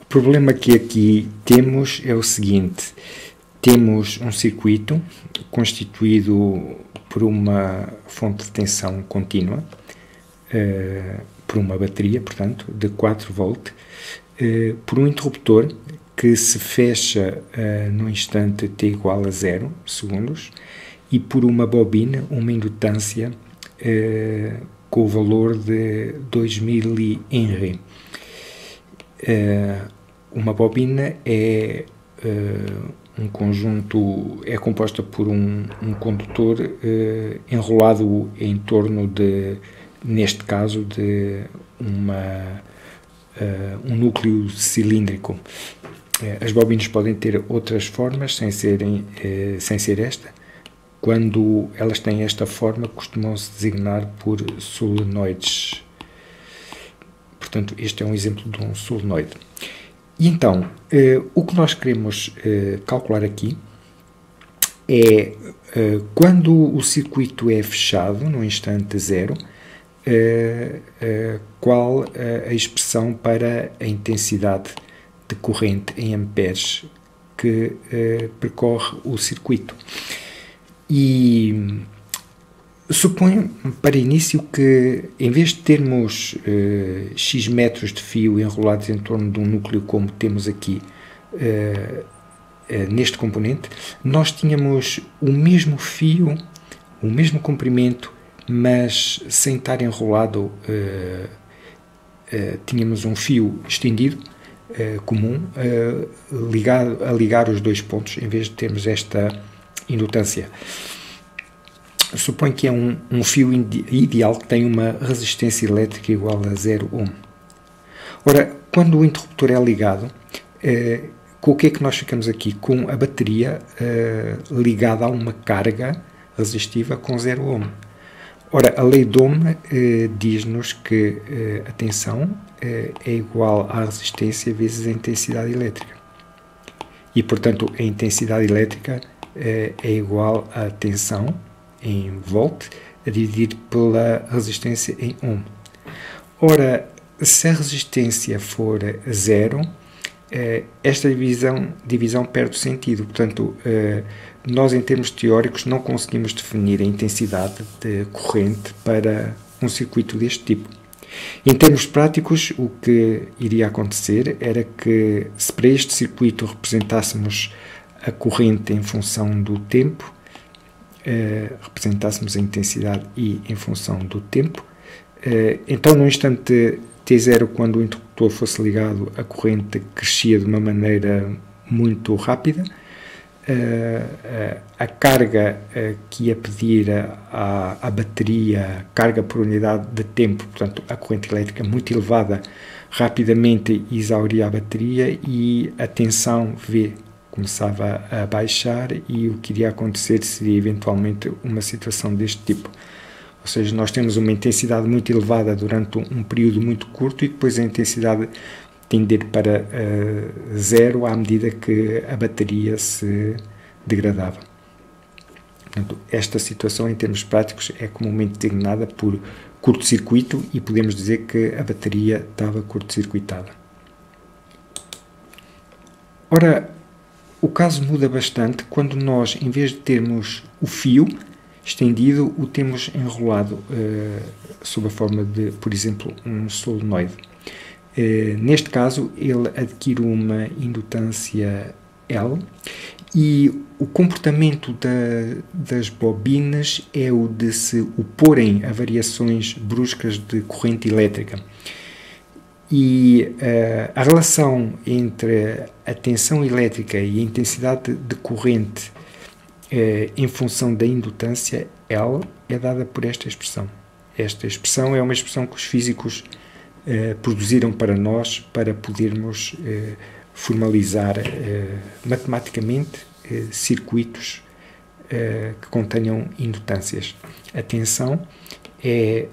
problema que aqui temos é o seguinte: temos um circuito constituído por uma fonte de tensão contínua, por uma bateria, portanto, de 4 volt, por um interruptor que se fecha no instante t igual a 0 segundos e por uma bobina, uma indutância com o valor de 2000 Henry. Uma bobina é um conjunto, é composta por um condutor enrolado em torno de, neste caso, de um núcleo cilíndrico. As bobinas podem ter outras formas sem ser esta. Quando elas têm esta forma, costumam-se designar por solenoides. Portanto, este é um exemplo de um solenoide. E então, o que nós queremos calcular aqui é quando o circuito é fechado no instante 0, qual a expressão para a intensidade de corrente em amperes que percorre o circuito. E suponho, para início, que em vez de termos X metros de fio enrolados em torno de um núcleo como temos aqui neste componente, nós tínhamos o mesmo fio, o mesmo comprimento, mas sem estar enrolado, tínhamos um fio estendido, comum, a ligar os dois pontos, em vez de termos esta indutância. Suponho que é um fio ideal que tem uma resistência elétrica igual a 0 ohm. Ora, quando o interruptor é ligado, com o que é que nós ficamos aqui? Com a bateria ligada a uma carga resistiva com 0 ohm. Ora, a lei de Ohm diz-nos que a tensão é igual à resistência vezes a intensidade elétrica. E, portanto, a intensidade elétrica é igual à tensão em volt a dividir pela resistência em ohm. Ora, se a resistência for 0, esta divisão perde o sentido. Portanto, nós, em termos teóricos, não conseguimos definir a intensidade de corrente para um circuito deste tipo. Em termos práticos, o que iria acontecer era que, se para este circuito representássemos a corrente em função do tempo, representássemos a intensidade I em função do tempo, então no instante t0, quando o interruptor fosse ligado, a corrente crescia de uma maneira muito rápida. A carga que ia pedir à bateria, carga por unidade de tempo, portanto a corrente elétrica muito elevada, rapidamente exauria a bateria e a tensão V começava a baixar, e o que iria acontecer seria eventualmente uma situação deste tipo. Ou seja, nós temos uma intensidade muito elevada durante um período muito curto e depois a intensidade tender para 0 à medida que a bateria se degradava. Portanto, esta situação, em termos práticos, é comumente designada por curto-circuito e podemos dizer que a bateria estava curto-circuitada. Ora, o caso muda bastante quando nós, em vez de termos o fio estendido, o temos enrolado sob a forma de, por exemplo, um solenoide. Neste caso, ele adquire uma indutância L e o comportamento das bobinas é o de se oporem a variações bruscas de corrente elétrica. E a relação entre a tensão elétrica e a intensidade de corrente em função da indutância L é dada por esta expressão. Esta expressão é uma expressão que os físicos produziram para nós para podermos formalizar matematicamente circuitos que contenham indutâncias. A tensão é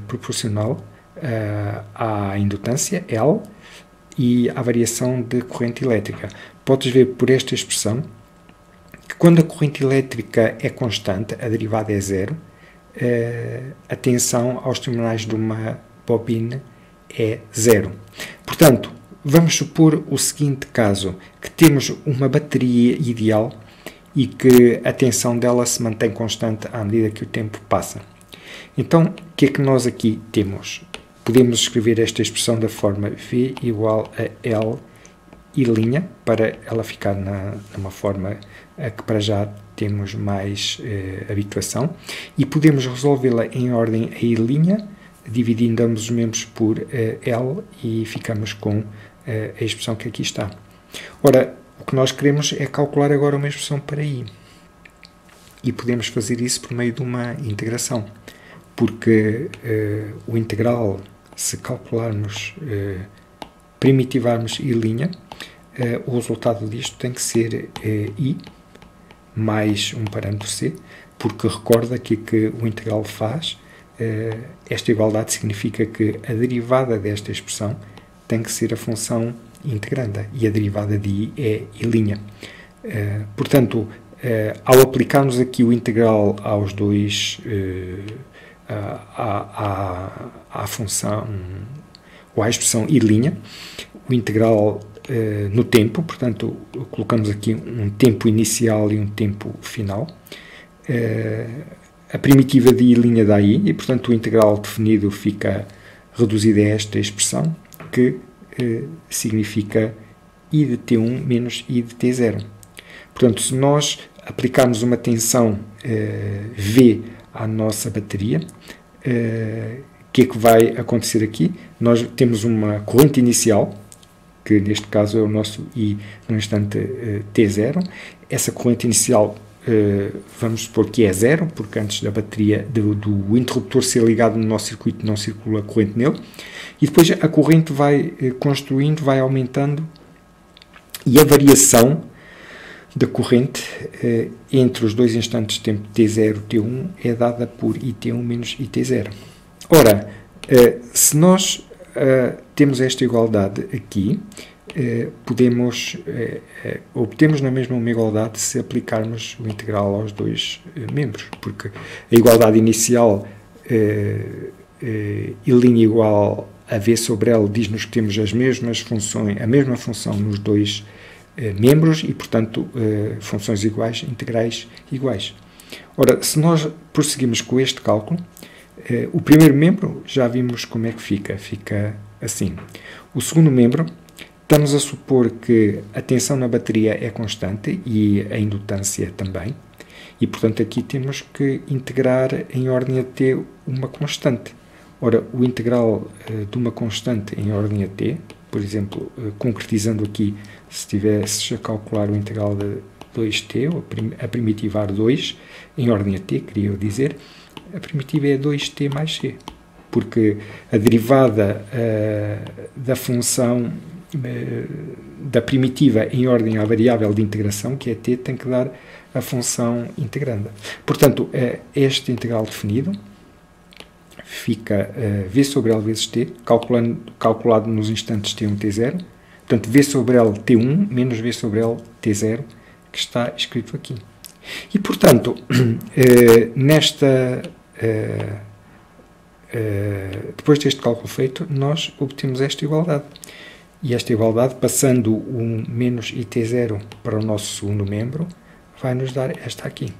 proporcional à indutância L e à variação de corrente elétrica. Podes ver por esta expressão que quando a corrente elétrica é constante, a derivada é 0, a tensão aos terminais de uma bobina é 0. Portanto, vamos supor o seguinte caso, que temos uma bateria ideal e que a tensão dela se mantém constante à medida que o tempo passa. Então, o que é que nós aqui temos? Podemos escrever esta expressão da forma V igual a L e linha, para ela ficar numa forma a que para já temos mais habituação, e podemos resolvê-la em ordem a I', dividindo ambos os membros por L, e ficamos com a expressão que aqui está. Ora, o que nós queremos é calcular agora uma expressão para I, e podemos fazer isso por meio de uma integração, porque o integral, se calcularmos, primitivarmos I', o resultado disto tem que ser I mais um parâmetro C, porque recorda que o integral faz, esta igualdade significa que a derivada desta expressão tem que ser a função integranda, e a derivada de I é I'. Portanto, ao aplicarmos aqui o integral aos dois, à função, ou à expressão I', o integral no tempo, portanto, colocamos aqui um tempo inicial e um tempo final. A primitiva de I' dá I, e, portanto, o integral definido fica reduzido a esta expressão, que significa I de T1 menos I de T0. Portanto, se nós aplicarmos uma tensão V à nossa bateria, o que é que vai acontecer aqui? Nós temos uma corrente inicial, que neste caso é o nosso I no instante T0. Essa corrente inicial, vamos supor que é zero, porque antes da bateria, do interruptor ser ligado no nosso circuito, não circula corrente nele. E depois a corrente vai construindo, vai aumentando, e a variação da corrente entre os dois instantes de tempo T0 e T1 é dada por IT1 menos IT0. Ora, se nós temos esta igualdade aqui, obtemos na mesma uma igualdade se aplicarmos o integral aos dois membros, porque a igualdade inicial I' igual a V sobre L diz-nos que temos as mesmas funções, a mesma função nos dois membros e, portanto, funções iguais, integrais iguais. Ora, se nós prosseguimos com este cálculo, o primeiro membro já vimos como é que fica assim. O segundo membro, estamos a supor que a tensão na bateria é constante e a indutância também, e, portanto, aqui temos que integrar em ordem a t uma constante. Ora, o integral de uma constante em ordem a t, por exemplo, concretizando aqui, se tivesses a calcular o integral de 2t, ou a primitivar 2 em ordem a t, queria eu dizer, a primitiva é 2t mais c, porque a derivada da função da primitiva em ordem à variável de integração, que é t, tem que dar a função integranda. Portanto, este integral definido fica v sobre L vezes t, calculado nos instantes t1, t0, portanto, v sobre L t1 menos v sobre L t0, que está escrito aqui. E, portanto, depois deste cálculo feito, nós obtemos esta igualdade. E esta igualdade, passando o menos IT0 para o nosso segundo membro, vai nos dar esta aqui.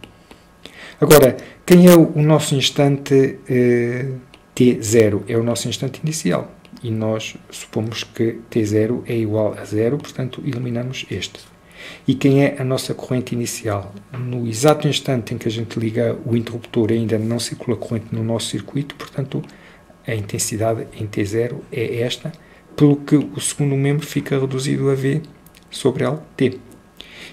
Agora, quem é o nosso instante T0? É o nosso instante inicial. E nós supomos que T0 é igual a 0, portanto, eliminamos este. E quem é a nossa corrente inicial? No exato instante em que a gente liga o interruptor, ainda não circula corrente no nosso circuito, portanto, a intensidade em T0 é esta, pelo que o segundo membro fica reduzido a V sobre LT.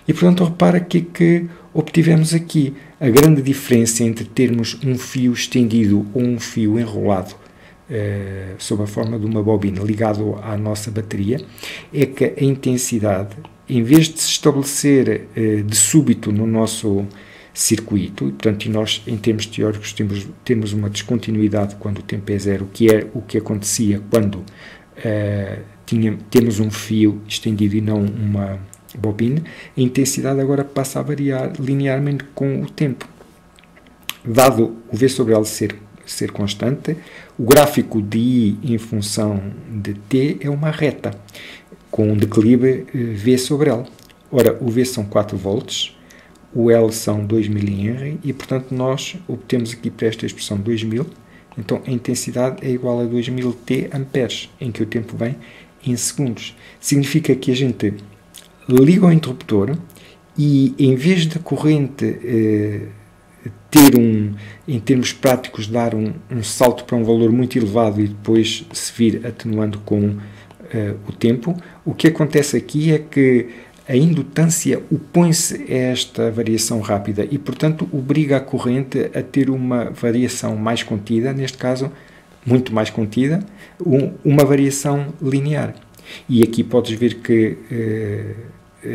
E, portanto, repara que obtivemos aqui a grande diferença entre termos um fio estendido ou um fio enrolado sob a forma de uma bobina ligado à nossa bateria, é que a intensidade, em vez de se estabelecer de súbito no nosso circuito, e, portanto, nós, em termos teóricos, temos uma descontinuidade quando o tempo é zero, que é o que acontecia quando temos um fio estendido e não uma bobina, a intensidade agora passa a variar linearmente com o tempo. Dado o V sobre L ser constante, o gráfico de I em função de T é uma reta. com um declive V sobre L. Ora, o V são 4 volts, o L são 2 mH e, portanto, nós obtemos aqui para esta expressão 2000. Então, a intensidade é igual a 2000 T amperes, em que o tempo vem em segundos. Significa que a gente liga o interruptor e, em vez da corrente ter em termos práticos, dar um salto para um valor muito elevado e depois se vir atenuando com o tempo, o que acontece aqui é que a indutância opõe-se a esta variação rápida e, portanto, obriga a corrente a ter uma variação mais contida, neste caso, muito mais contida, uma variação linear. E aqui podes ver que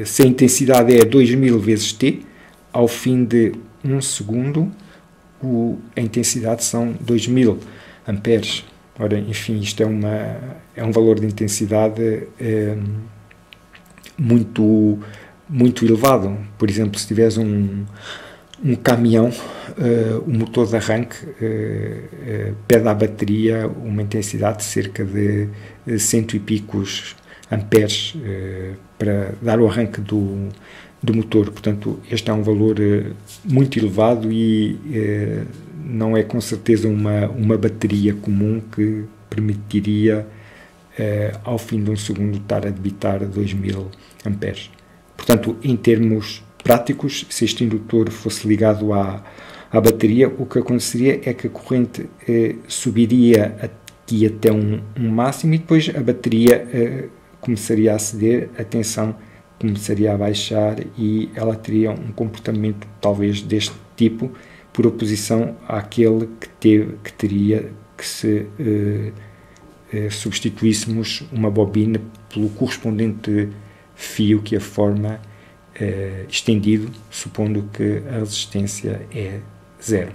se a intensidade é 2000 vezes T, ao fim de 1 segundo, a intensidade são 2000 amperes. Ora, enfim, isto é um valor de intensidade muito elevado. Por exemplo, se tiveres um caminhão, o motor de arranque pede à bateria uma intensidade de cerca de 100 e picos amperes para dar o arranque do motor. Portanto, este é um valor muito elevado e não é com certeza uma bateria comum que permitiria ao fim de 1 segundo estar a debitar 2000 amperes. Portanto, em termos práticos, se este indutor fosse ligado à bateria, o que aconteceria é que a corrente subiria aqui até um máximo e depois a bateria começaria a ceder, a tensão começaria a baixar e ela teria um comportamento talvez deste tipo, por oposição àquele que teria que se substituíssemos uma bobina pelo correspondente fio que a forma estendido, supondo que a resistência é 0.